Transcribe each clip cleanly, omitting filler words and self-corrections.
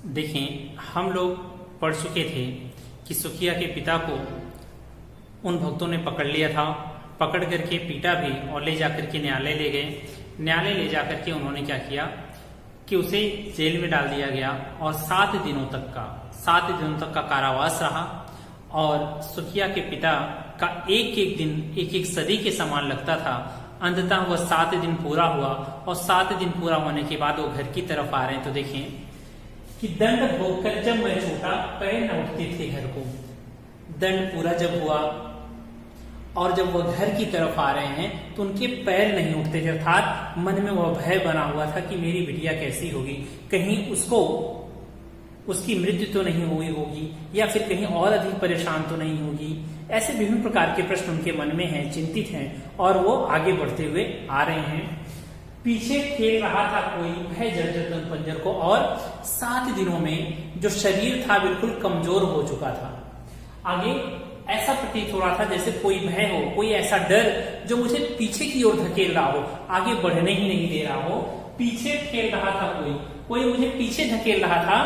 देखें, हम लोग पढ़ चुके थे कि सुखिया के पिता को उन भक्तों ने पकड़ लिया था, पकड़ करके पीटा भी और ले जाकर के न्यायालय ले गए। न्यायालय ले जाकर के उन्होंने क्या किया कि उसे जेल में डाल दिया गया और 7 दिनों तक का कारावास रहा। और सुखिया के पिता का एक एक दिन एक एक सदी के समान लगता था। अंततः वह 7 दिन पूरा हुआ और 7 दिन पूरा होने के बाद वो घर की तरफ आ रहे हैं। तो देखें कि दंड भोगकर जब मैं छूटा, पैर न उठते थे घर को। दंड पूरा जब हुआ और जब वह घर की तरफ आ रहे हैं तो उनके पैर नहीं उठते थे, अर्थात मन में वह भय बना हुआ था कि मेरी बिटिया कैसी होगी, कहीं उसकी मृत्यु तो नहीं हुई होगी या फिर कहीं और अधिक परेशान तो नहीं होगी। ऐसे विभिन्न प्रकार के प्रश्न उनके मन में हैं, चिंतित हैं और वो आगे बढ़ते हुए आ रहे हैं। पीछे खेल रहा था कोई भय जर्जर तन पंजर को, और 7 दिनों में जो शरीर था बिल्कुल कमजोर हो चुका था। आगे ऐसा प्रतीत हो रहा था जैसे कोई भय हो, कोई ऐसा डर जो मुझे पीछे की ओर धकेल रहा हो, आगे बढ़ने ही नहीं दे रहा हो। पीछे खेल रहा था कोई मुझे पीछे धकेल रहा था।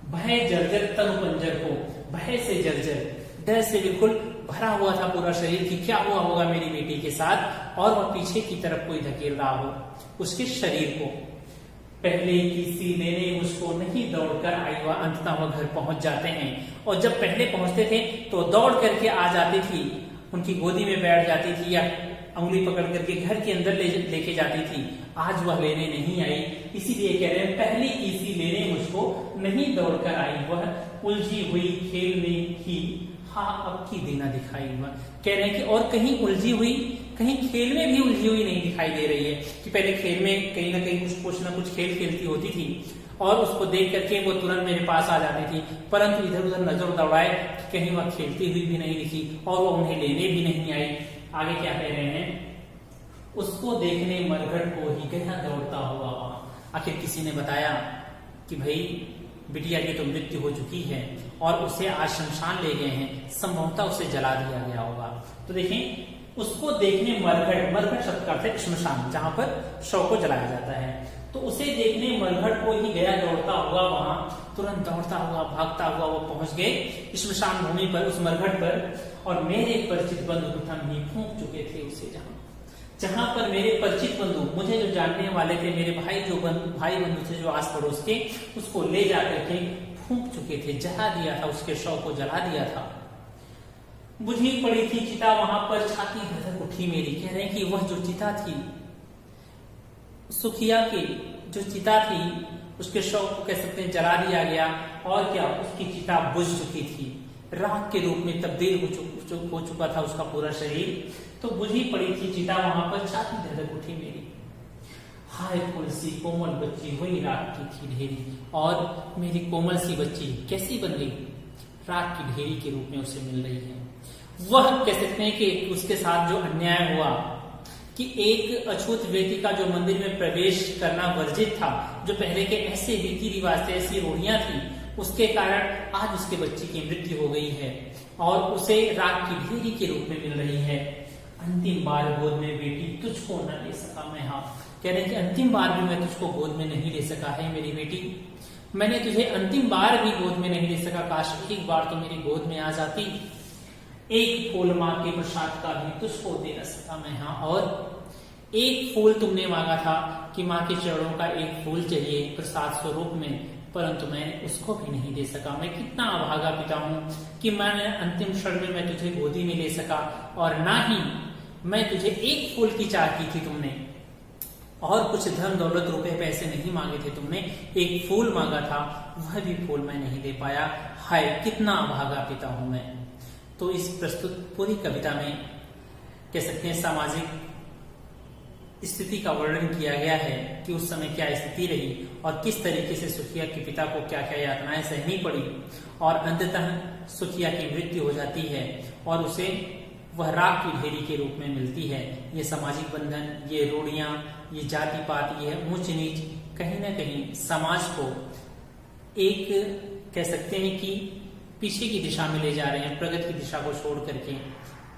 भय जर्जर तन पंजर को, भय से जर्जर, डर से बिल्कुल भरा हुआ था पूरा शरीर कि क्या हुआ होगा मेरी बेटी के साथ, और वह पीछे की तरफ कोई धकेल रहा हो उसके शरीर को। पहले किसी लेने मुझको नहीं दौड़कर आई, वह अंततः वह घर पहुंच जाते हैं। और जब पहले पहुंचते थे तो दौड़ करके आ जाती थी, उनकी गोदी में बैठ जाती थी या उंगली पकड़ करके घर के अंदर लेके जाती थी। आज वह लेने नहीं आई, इसीलिए कह रहे हैं पहले किसी लेने मुझको नहीं दौड़कर आई, वह उलझी हुई खेल में ही हाँ अब की देना दिखाई। हुआ कह रहे हैं कि और कहीं उलझी हुई, कहीं खेल में भी उलझी हुई नहीं दिखाई दे रही है कि पहले खेल में कहीं ना कहीं कुछ ना कुछ खेल खेलती होती थी और उसको देख करके वो तुरंत मेरे पास आ जाती थी, परंतु इधर उधर नजर दौड़ाए कि कहीं वह खेलती हुई भी नहीं दिखी और वो उन्हें लेने भी नहीं आई। आगे क्या कह रहे हैं, उसको देखने मरघट को ही गया दौड़ता हुआ वहां। आखिर किसी ने बताया कि भाई बिटिया की तो मृत्यु हो चुकी है और उसे आज शमशान ले गए हैं, संभवतः उसे जला दिया गया होगा। तो देखें, उसको देखने मरघट शब्द का अर्थ है श्मशान, जहां पर शव को जलाया जाता है। तो उसे देखने मरघट को ही गया दौड़ता हुआ वहां, तुरंत दौड़ता हुआ भागता हुआ वो पहुंच गए श्मशान भूमि पर, उस मरघट पर। और मेरे परिचित बंधु प्रथम ही फूंक चुके थे उसे, जहां पर मेरे परिचित बंधु, मुझे जो जानने वाले थे, मेरे भाई बंधु थे जो आस पड़ोस के, उसको ले जाकर के फूंक चुके थे, जला दिया था, उसके शव को जला दिया था। बुझी पड़ी थी चिता वहां पर, छाती धधक उठी मेरी। कह रहे हैं कि वह जो चिता थी, सुखिया की जो चिता थी, उसके शव को कह सकते हैं जला दिया गया। और क्या, उसकी चिता बुझ चुकी थी, राख के रूप में तब्दील हो चुका था उसका पूरा शरीर। तो बुझी पड़ी थी चिता वहां पर, छाती धधक उठी मेरी। हाय फूल सी कोमल बच्ची हुई राख की थी ढेरी, और मेरी कोमल सी बच्ची कैसी बन गई, राख की ढेरी के रूप में उसे मिल रही है। वह कह सकते हैं कि उसके साथ जो अन्याय हुआ कि एक अछूत व्यक्ति का जो मंदिर में प्रवेश करना वर्जित था, जो पहले के ऐसे रीति रिवाज थे, ऐसी रूढ़ियां थी, उसके कारण आज उसके बच्चे की मृत्यु हो गई है और उसे राख की ढेरी के रूप में मिल रही है। अंतिम बार गोद में बेटी तुझको न ले सका मैं, हाँ कह रहे कि अंतिम बार भी मैं तुझको गोद में नहीं ले सका है मेरी बेटी, मैंने तुझे अंतिम बार भी गोद में नहीं ले सका। काश एक बार तो मेरी गोद में आ जाती, एक फूल माँ के प्रसाद का भी तुझको दे न सका मैं, हाँ। और एक फूल तुमने मांगा था कि माँ के चरणों का एक फूल चाहिए प्रसाद स्वरूप में, परंतु मैं उसको भी नहीं दे सका। मैं कितना अभागा पिता हूँ कि मैंने अंतिम क्षण में मैं तुझे गोदी में ले सका, और ना ही मैं तुझे एक फूल की चाह की थी तुमने, और कुछ धन दौलत रुपए पैसे नहीं मांगे थे तुमने, एक फूल मांगा था, वह भी फूल मैं नहीं दे पाया। हाय कितना अभागा पिता हूं मैं। तो इस प्रस्तुत पूरी कविता में कह सकते हैं सामाजिक स्थिति का वर्णन किया गया है कि उस समय क्या स्थिति रही और किस तरीके से सुखिया के पिता को क्या क्या यातनाएं सहनी पड़ी, और अंततः सुखिया की मृत्यु हो जाती है और उसे वह राख की ढेरी के रूप में मिलती है। ये सामाजिक बंधन, ये रूढ़ियां, ये जाति पात, ये ऊंच नीच कहीं ना कहीं समाज को एक कह सकते हैं कि पीछे की दिशा में ले जा रहे हैं, प्रगति की दिशा को छोड़ करके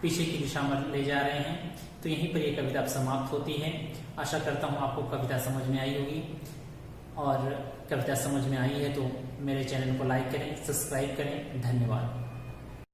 पीछे की दिशा में ले जा रहे हैं। तो यहीं पर यह कविता समाप्त होती है। आशा करता हूं आपको कविता समझ में आई होगी और कविता समझ में आई है तो मेरे चैनल को लाइक करें, सब्सक्राइब करें। धन्यवाद।